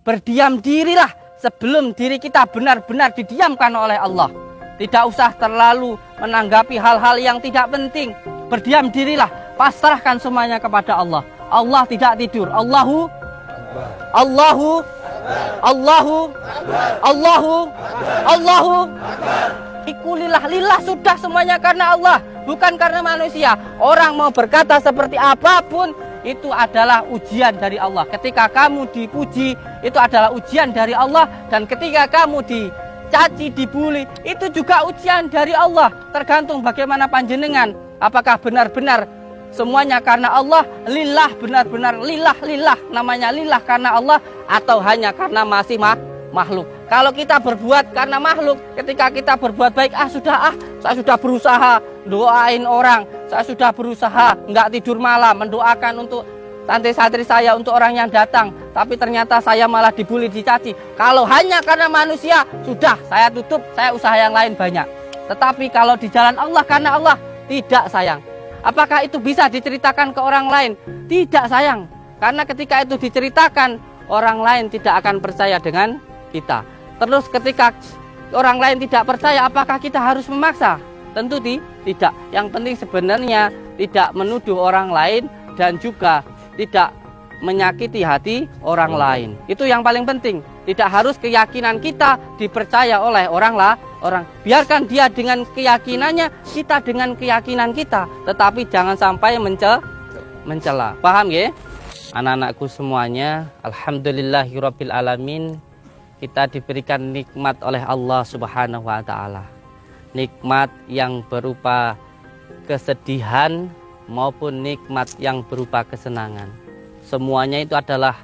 berdiam dirilah sebelum diri kita benar-benar didiamkan oleh Allah. Tidak usah terlalu menanggapi hal-hal yang tidak penting. Berdiam dirilah, pasrahkan semuanya kepada Allah. Allah tidak tidur. Allahu lillah, sudah semuanya karena Allah, bukan karena manusia. Orang mau berkata seperti apapun, itu adalah ujian dari Allah. Ketika kamu dipuji, itu adalah ujian dari Allah. Dan ketika kamu dicaci, dibuli, itu juga ujian dari Allah. Tergantung bagaimana panjenengan. Apakah benar-benar semuanya karena Allah, lillah, benar-benar lillah, namanya lillah karena Allah, atau hanya karena masih makhluk. Kalau kita berbuat karena makhluk, ketika kita berbuat baik, saya sudah berusaha doain orang, saya sudah berusaha nggak tidur malam, mendoakan untuk santri-santri saya, untuk orang yang datang, tapi ternyata saya malah dibully, dicaci. Kalau hanya karena manusia, sudah saya tutup, saya usaha yang lain banyak. Tetapi kalau di jalan Allah, karena Allah, tidak sayang. Apakah itu bisa diceritakan ke orang lain? Tidak sayang. Karena ketika itu diceritakan, orang lain tidak akan percaya dengan kita. Terus ketika orang lain tidak percaya, apakah kita harus memaksa? Tentu tidak. Yang penting sebenarnya tidak menuduh orang lain dan juga tidak menyakiti hati orang lain. Itu yang paling penting. Tidak harus keyakinan kita dipercaya oleh orang. Biarkan dia dengan keyakinannya, kita dengan keyakinan kita. Tetapi jangan sampai mencela. Paham ya? Anak-anakku semuanya, alhamdulillahirabbil alamin. Kita diberikan nikmat oleh Allah Subhanahu wa taala. Nikmat yang berupa kesedihan maupun nikmat yang berupa kesenangan. Semuanya itu adalah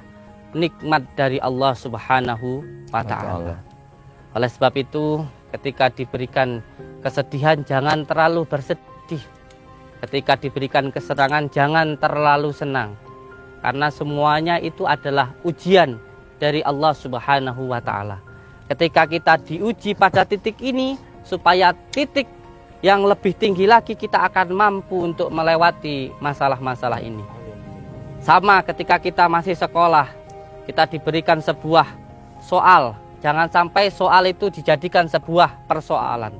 nikmat dari Allah Subhanahu wa taala. Oleh sebab itu, ketika diberikan kesedihan jangan terlalu bersedih. Ketika diberikan kesenangan jangan terlalu senang. Karena semuanya itu adalah ujian dari Allah Subhanahu wa taala. Ketika kita diuji pada titik ini, supaya titik yang lebih tinggi lagi kita akan mampu untuk melewati masalah-masalah ini. Sama ketika kita masih sekolah, kita diberikan sebuah soal. Jangan sampai soal itu dijadikan sebuah persoalan.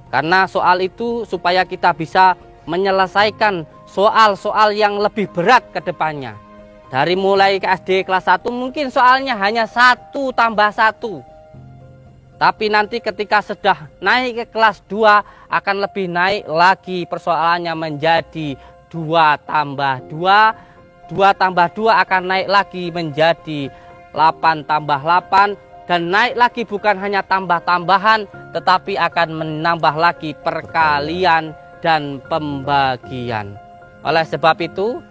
Karena soal itu supaya kita bisa menyelesaikan soal-soal yang lebih berat ke depannya. Dari mulai ke SD kelas 1 mungkin soalnya hanya 1 tambah 1. Tapi nanti ketika sudah naik ke kelas 2 akan lebih naik lagi persoalannya menjadi 2 tambah 2. 2 tambah 2 akan naik lagi menjadi 8 tambah 8. Dan naik lagi bukan hanya tambah-tambahan, tetapi akan menambah lagi perkalian dan pembagian. Oleh sebab itu,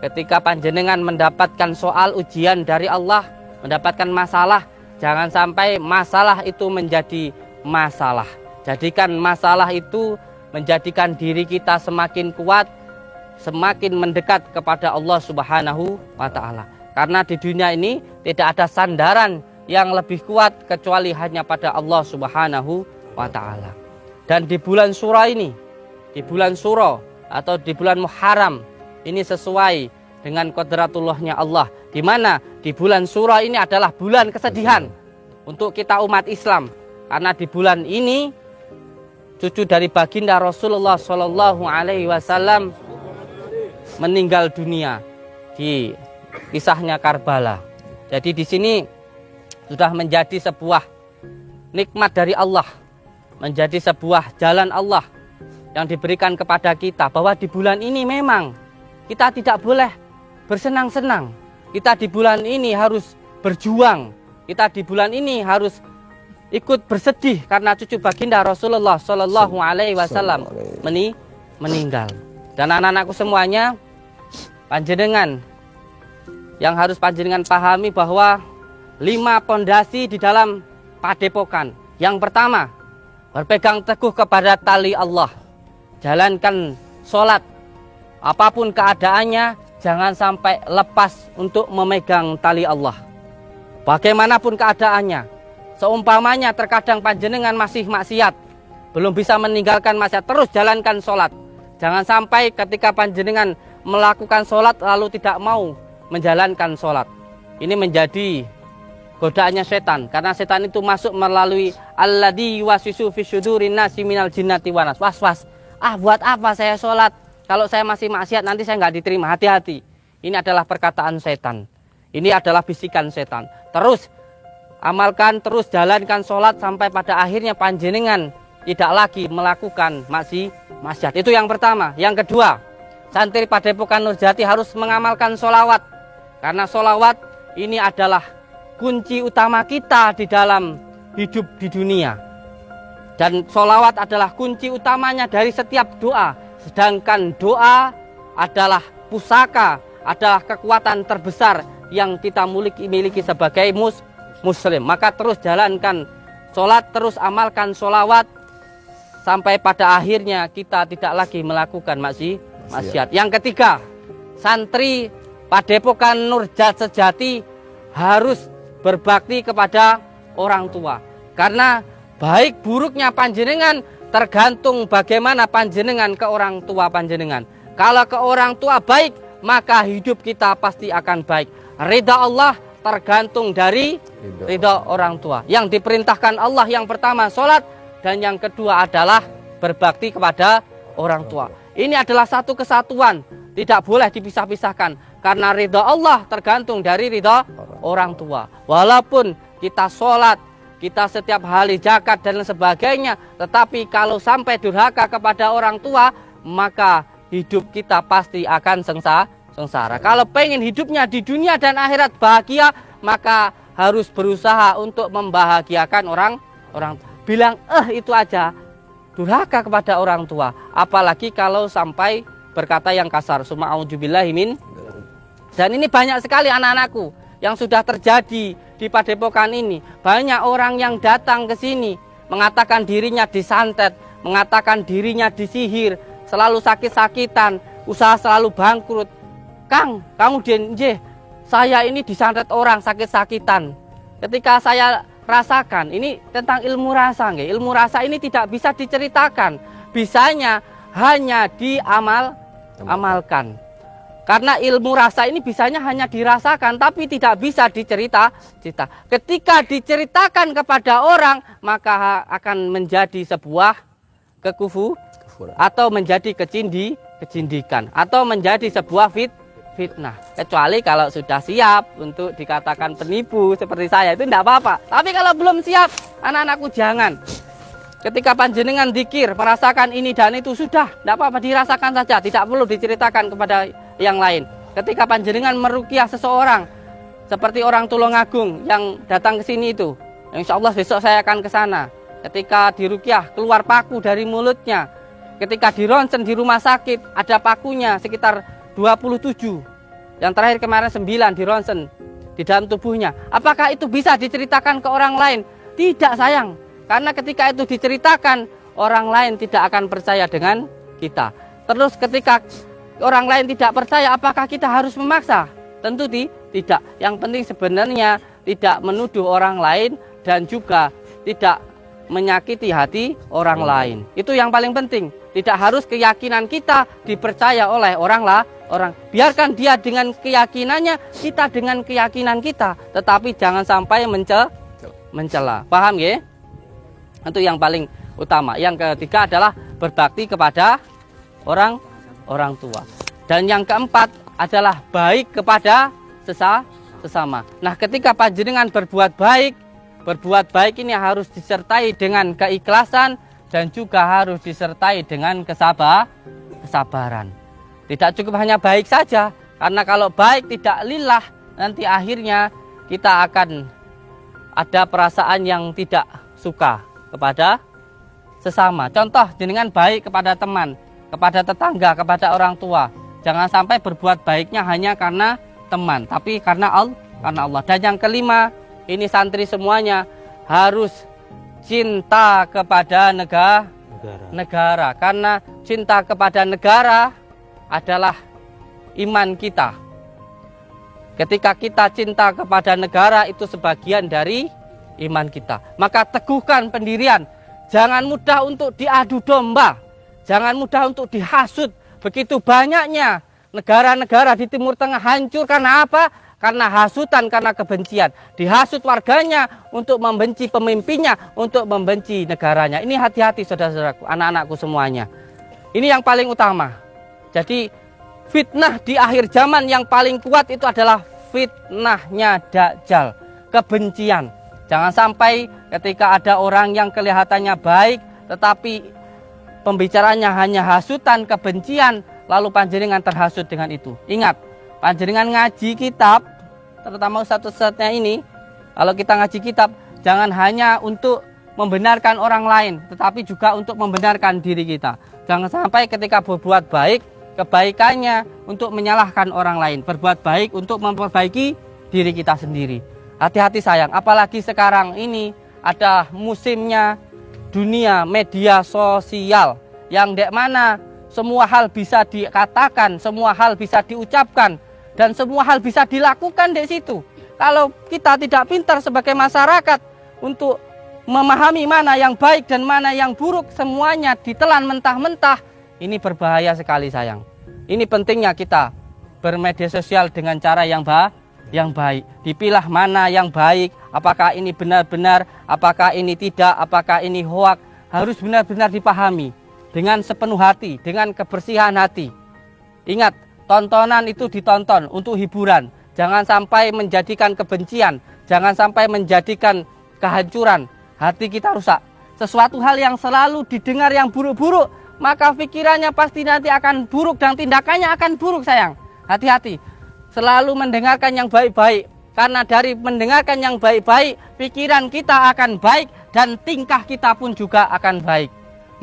ketika panjenengan mendapatkan soal ujian dari Allah, mendapatkan masalah, jangan sampai masalah itu menjadi masalah. Jadikan masalah itu menjadikan diri kita semakin kuat, semakin mendekat kepada Allah Subhanahu wa taala. Karena di dunia ini tidak ada sandaran yang lebih kuat kecuali hanya pada Allah Subhanahu wa taala. Dan di bulan Suro ini, di bulan Suro atau di bulan Muharram, ini sesuai dengan kodratullahnya Allah, di mana di bulan Suro ini adalah bulan kesedihan untuk kita umat Islam. Karena di bulan ini cucu dari baginda Rasulullah Shallallahu Alaihi Wasallam meninggal dunia di kisahnya Karbala. Jadi di sini sudah menjadi sebuah nikmat dari Allah, menjadi sebuah jalan Allah yang diberikan kepada kita, bahwa di bulan ini memang kita tidak boleh bersenang-senang. Kita di bulan ini harus berjuang. Kita di bulan ini harus ikut bersedih karena cucu baginda Rasulullah Shallallahu Alaihi Wasallam meninggal. Dan anak-anakku semuanya, panjenengan yang harus panjenengan pahami bahwa 5 pondasi di dalam padepokan. Yang pertama, berpegang teguh kepada tali Allah. Jalankan sholat. Apapun keadaannya, jangan sampai lepas untuk memegang tali Allah. Bagaimanapun keadaannya. Seumpamanya terkadang panjenengan masih maksiat, belum bisa meninggalkan maksiat, terus jalankan sholat. Jangan sampai ketika panjenengan melakukan sholat lalu tidak mau menjalankan sholat. Ini menjadi godaannya setan. Karena setan itu masuk melalui alladzi yuwaswisu fi syudurin nasi minal jinnati wanas. Was-was. Buat apa saya sholat? Kalau saya masih maksiat nanti saya nggak diterima. Hati-hati. Ini adalah perkataan setan. Ini adalah bisikan setan. Terus amalkan, terus jalankan sholat sampai pada akhirnya panjenengan tidak lagi melakukan maksiat. Itu yang pertama. Yang kedua, santri Padepokan Nurjati harus mengamalkan sholawat. Karena sholawat ini adalah kunci utama kita di dalam hidup di dunia. Dan sholawat adalah kunci utamanya dari setiap doa. Sedangkan doa adalah pusaka, adalah kekuatan terbesar yang kita miliki sebagai muslim. Maka terus jalankan sholat, terus amalkan sholawat sampai pada akhirnya kita tidak lagi melakukan maksiat. Yang ketiga, santri Padepokan Nurjat Sejati harus berbakti kepada orang tua. Karena baik buruknya panjenengan tergantung bagaimana panjenengan ke orang tua panjenengan. Kalau ke orang tua baik, maka hidup kita pasti akan baik. Ridha Allah tergantung dari ridha orang tua. Yang diperintahkan Allah yang pertama sholat, dan yang kedua adalah berbakti kepada orang tua. Ini adalah satu kesatuan, tidak boleh dipisah-pisahkan. Karena ridha Allah tergantung dari ridha orang tua. Walaupun kita sholat, kita setiap hari zakat dan sebagainya, tetapi kalau sampai durhaka kepada orang tua, maka hidup kita pasti akan sengsara. Kalau pengen hidupnya di dunia dan akhirat bahagia, maka harus berusaha untuk membahagiakan orang. Bilang itu aja durhaka kepada orang tua, apalagi kalau sampai berkata yang kasar. Suma'udzubillahi min. Dan ini banyak sekali anak-anakku yang sudah terjadi di Padepokan ini. Banyak orang yang datang ke sini mengatakan dirinya disantet, mengatakan dirinya disihir, selalu sakit-sakitan, usaha selalu bangkrut. Kang, kamu saya ini disantet orang sakit-sakitan. Ketika saya rasakan, ini tentang ilmu rasa, nggih. Ilmu rasa ini tidak bisa diceritakan, bisanya hanya diamalkan. Karena ilmu rasa ini bisanya hanya dirasakan, tapi tidak bisa dicerita. Ketika diceritakan kepada orang, maka akan menjadi sebuah kekufuran atau menjadi kecindikan atau menjadi sebuah fitnah. Kecuali kalau sudah siap untuk dikatakan penipu seperti saya, itu tidak apa-apa. Tapi kalau belum siap, anak-anakku jangan. Ketika panjenengan zikir, merasakan ini dan itu, sudah, tidak apa-apa, dirasakan saja, tidak perlu diceritakan kepada yang lain. Ketika panjenengan meruqyah seseorang, seperti orang Tulungagung yang datang ke sini itu, insya Allah besok saya akan ke sana. Ketika diruqyah keluar paku dari mulutnya, ketika dironsen di rumah sakit ada pakunya sekitar 27, yang terakhir kemarin 9 dironsen di dalam tubuhnya. Apakah itu bisa diceritakan ke orang lain? Tidak, sayang. Karena ketika itu diceritakan, orang lain tidak akan percaya dengan kita. Terus ketika orang lain tidak percaya, apakah kita harus memaksa? Tentu tidak. Yang penting sebenarnya tidak menuduh orang lain dan juga tidak menyakiti hati orang lain. Itu yang paling penting. Tidak harus keyakinan kita dipercaya oleh orang. Biarkan dia dengan keyakinannya, kita dengan keyakinan kita. Tetapi jangan sampai mencela. Paham ya? Itu yang paling utama. Yang ketiga adalah berbakti kepada orang tua. Dan yang keempat adalah baik kepada sesama. Nah, ketika panjenengan berbuat baik ini harus disertai dengan keikhlasan dan juga harus disertai dengan kesabaran. Tidak cukup hanya baik saja, karena kalau baik tidak lillah, nanti akhirnya kita akan ada perasaan yang tidak suka kepada sesama. Contoh, jenengan baik kepada teman, kepada tetangga, kepada orang tua. Jangan sampai berbuat baiknya hanya karena teman, tapi karena Allah. Dan yang kelima, ini santri semuanya harus cinta kepada negara. Karena cinta kepada negara adalah iman kita. Ketika kita cinta kepada negara, itu sebagian dari iman kita. Maka teguhkan pendirian. Jangan mudah untuk diadu domba. Jangan mudah untuk dihasut. Begitu banyaknya negara-negara di Timur Tengah hancur karena apa? karena hasutan, karena kebencian. Dihasut warganya untuk membenci pemimpinnya, untuk membenci negaranya. Ini hati-hati saudara-saudaraku, anak-anakku semuanya. Ini yang paling utama. Jadi fitnah di akhir zaman yang paling kuat itu adalah fitnahnya Dajjal, kebencian. Jangan sampai ketika ada orang yang kelihatannya baik, tetapi pembicaraannya hanya hasutan, kebencian, lalu panjenengan terhasut dengan itu. Ingat, panjenengan ngaji kitab, terutama ustadz-ustadznya ini, kalau kita ngaji kitab, jangan hanya untuk membenarkan orang lain, tetapi juga untuk membenarkan diri kita. Jangan sampai ketika berbuat baik, kebaikannya untuk menyalahkan orang lain, berbuat baik untuk memperbaiki diri kita sendiri. Hati-hati sayang, apalagi sekarang ini ada musimnya dunia media sosial yang dek mana semua hal bisa dikatakan, semua hal bisa diucapkan, dan semua hal bisa dilakukan di situ. Kalau kita tidak pintar sebagai masyarakat untuk memahami mana yang baik dan mana yang buruk, semuanya ditelan mentah-mentah, ini berbahaya sekali sayang. Ini pentingnya kita bermedia sosial dengan cara yang baik. Dipilah mana yang baik, apakah ini benar-benar, apakah ini tidak, apakah ini hoak, harus benar-benar dipahami dengan sepenuh hati, dengan kebersihan hati. Ingat, tontonan itu ditonton untuk hiburan, jangan sampai menjadikan kebencian, jangan sampai menjadikan kehancuran. Hati kita rusak. Sesuatu hal yang selalu didengar yang buruk-buruk, maka pikirannya pasti nanti akan buruk dan tindakannya akan buruk sayang. Hati-hati, selalu mendengarkan yang baik-baik, karena dari mendengarkan yang baik-baik, pikiran kita akan baik dan tingkah kita pun juga akan baik.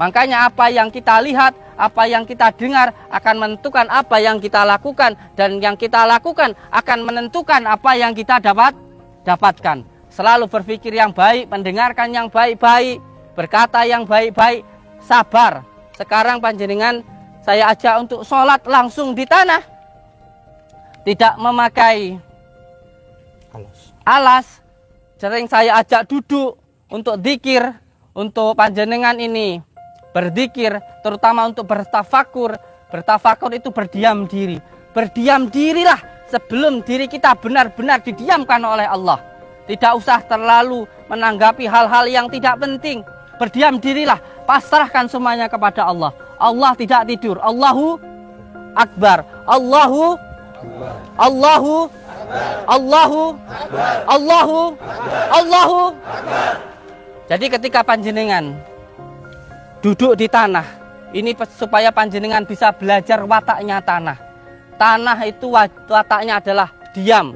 Makanya apa yang kita lihat, apa yang kita dengar akan menentukan apa yang kita lakukan, dan yang kita lakukan akan menentukan apa yang kita dapatkan. Selalu berpikir yang baik, mendengarkan yang baik-baik, berkata yang baik-baik, sabar. Sekarang panjenengan saya ajak untuk sholat langsung di tanah, tidak memakai alas. Sering saya ajak duduk untuk zikir, untuk panjenengan ini berzikir, terutama untuk bertafakur. Bertafakur itu berdiam diri. Berdiam dirilah sebelum diri kita benar-benar didiamkan oleh Allah. Tidak usah terlalu menanggapi hal-hal yang tidak penting. Berdiam dirilah, pasrahkan semuanya kepada Allah. Allah tidak tidur. Allahu Akbar. Allahu Allahu Allahu Allahu. Jadi ketika panjenengan duduk di tanah, ini supaya panjenengan bisa belajar wataknya tanah. Tanah itu wataknya adalah diam.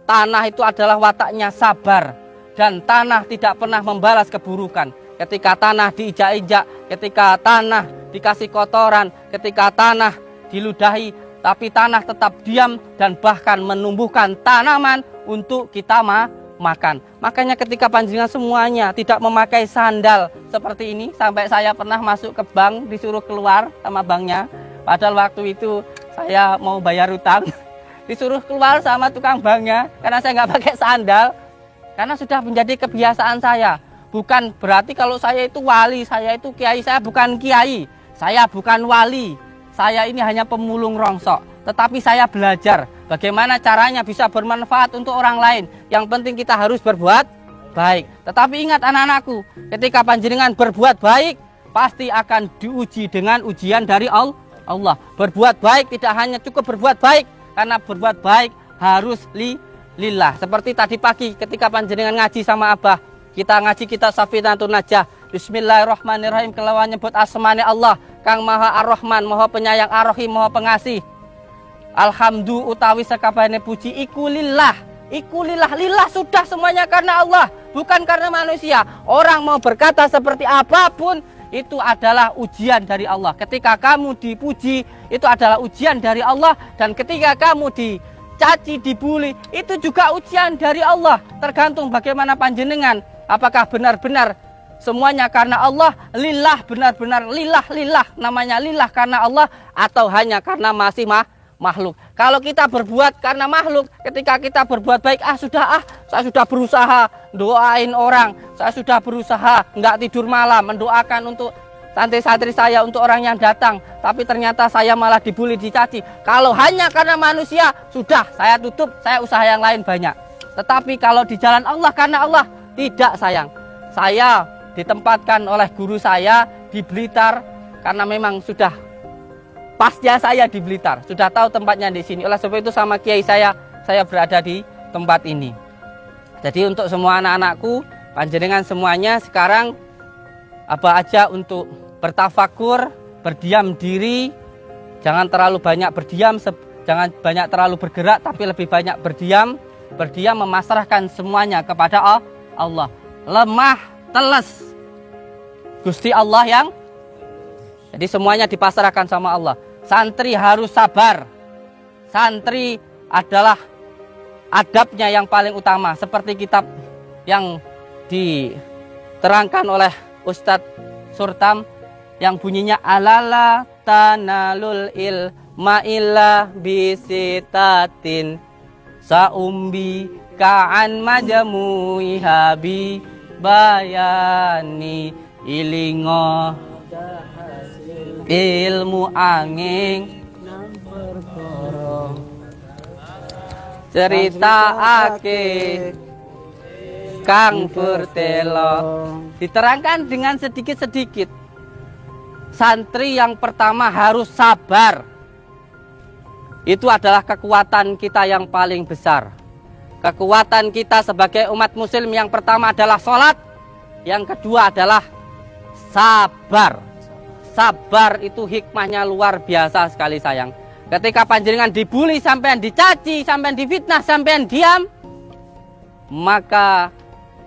Tanah itu adalah wataknya sabar. Dan tanah tidak pernah membalas keburukan. Ketika tanah diinjak-injak, ketika tanah dikasih kotoran, ketika tanah diludahi, tapi tanah tetap diam dan bahkan menumbuhkan tanaman untuk kita makan. Makanya ketika panjenengan semuanya tidak memakai sandal seperti ini, sampai saya pernah masuk ke bank disuruh keluar sama banknya, padahal waktu itu saya mau bayar utang, disuruh keluar sama tukang banknya karena saya nggak pakai sandal, karena sudah menjadi kebiasaan saya. Bukan berarti kalau saya itu wali, saya itu kiai, saya bukan kiai, saya bukan wali, saya ini hanya pemulung rongsok. Tetapi saya belajar bagaimana caranya bisa bermanfaat untuk orang lain. Yang penting kita harus berbuat baik. Tetapi ingat anak-anakku, ketika panjenengan berbuat baik, pasti akan diuji dengan ujian dari Allah. Berbuat baik tidak hanya cukup berbuat baik, karena berbuat baik harus lillah. Seperti tadi pagi ketika panjenengan ngaji sama Abah, kita ngaji kitab Safinatun Najah. Bismillahirrahmanirrahim, kelawan nyebut asmane Allah Kang Maha Ar-Rahman, Maha Penyayang, Ar-Rahim, Maha Pengasih. Alhamdulillah utawi sekabehane puji iku lillah. Iku lillah, lillah sudah semuanya karena Allah, bukan karena manusia. Orang mau berkata seperti apapun, itu adalah ujian dari Allah. Ketika kamu dipuji, itu adalah ujian dari Allah. Dan ketika kamu dicaci, dibuli, itu juga ujian dari Allah. Tergantung bagaimana panjenengan. Apakah benar-benar semuanya karena Allah, lillah, benar-benar lillah, namanya lillah karena Allah, atau hanya karena masih makhluk. Kalau kita berbuat karena makhluk, ketika kita berbuat baik, saya sudah berusaha doain orang, saya sudah berusaha nggak tidur malam, mendoakan untuk santri-santri saya, untuk orang yang datang, tapi ternyata saya malah dibully, dicaci. Kalau hanya karena manusia, sudah saya tutup, saya usaha yang lain banyak. Tetapi kalau di jalan Allah, karena Allah, tidak sayang. Saya ditempatkan oleh guru saya di Blitar, karena memang sudah pasnya saya di Blitar, sudah tahu tempatnya di sini. Oleh sebab itu sama kiai saya berada di tempat ini. Jadi untuk semua anak-anakku, panjenengan semuanya sekarang apa aja untuk bertafakur, berdiam diri, jangan terlalu banyak berdiam, jangan banyak terlalu bergerak, tapi lebih banyak berdiam, memasrahkan semuanya kepada Allah. Lemah, teles, Gusti Allah yang, jadi semuanya dipasrahkan sama Allah. Santri harus sabar. Santri adalah adabnya yang paling utama, seperti kitab yang diterangkan oleh Ustadz Surtam yang bunyinya alala tanalul ilma illa bisitatin saumbi ka'an majamui habi bayani ilingo ilmu angin cerita ake Kang Bertelo, diterangkan dengan sedikit-sedikit. Santri yang pertama harus sabar. Itu adalah kekuatan kita yang paling besar. Kekuatan kita sebagai umat muslim yang pertama adalah sholat, yang kedua adalah sabar. Sabar itu hikmahnya luar biasa sekali sayang. Ketika panjenengan dibully, sampean dicaci, sampean difitnah, sampean diam, maka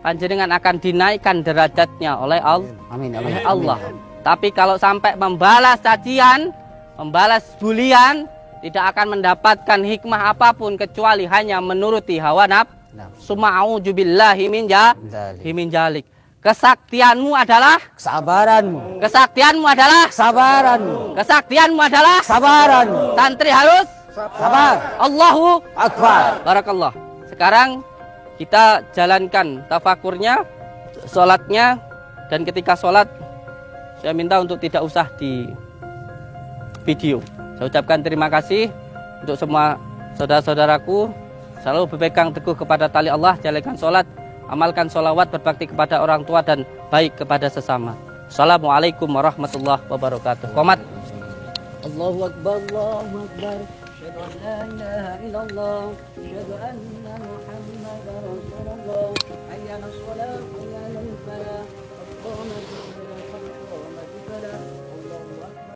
panjenengan akan dinaikkan derajatnya oleh Allah. Amin. Allah. Tapi kalau sampai membalas cacian, membalas bulian, tidak akan mendapatkan hikmah apapun kecuali hanya menuruti hawa nafsu. Ma'udzubillahi min jalik. Kesaktianmu adalah kesabaranmu. Kesaktianmu adalah Kesabaranmu. Kesaktianmu adalah Kesabaranmu. Santri harus sabar. Allahu Akbar. Barakallah. Sekarang kita jalankan tafakurnya, sholatnya, dan ketika sholat saya minta untuk tidak usah di video. Saya ucapkan terima kasih untuk semua saudara-saudaraku. Selalu berpegang teguh kepada tali Allah, jalankan sholat, amalkan sholawat, berbakti kepada orang tua dan baik kepada sesama. Assalamualaikum warahmatullahi wabarakatuh. Qomat. Allahu Akbar, Allahu Akbar. Asyhadu an la ilaha illallah, asyhadu anna Muhammadar Rasulullah. Hayya 'alas shalah, hayya 'alal falah.